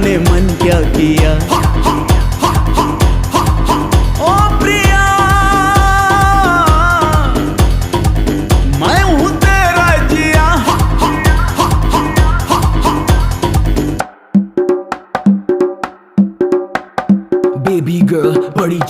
जाने मन क्या किया। ओ प्रिया मैं हूँ तेरा जिया। बेबी गर्ल बड़ी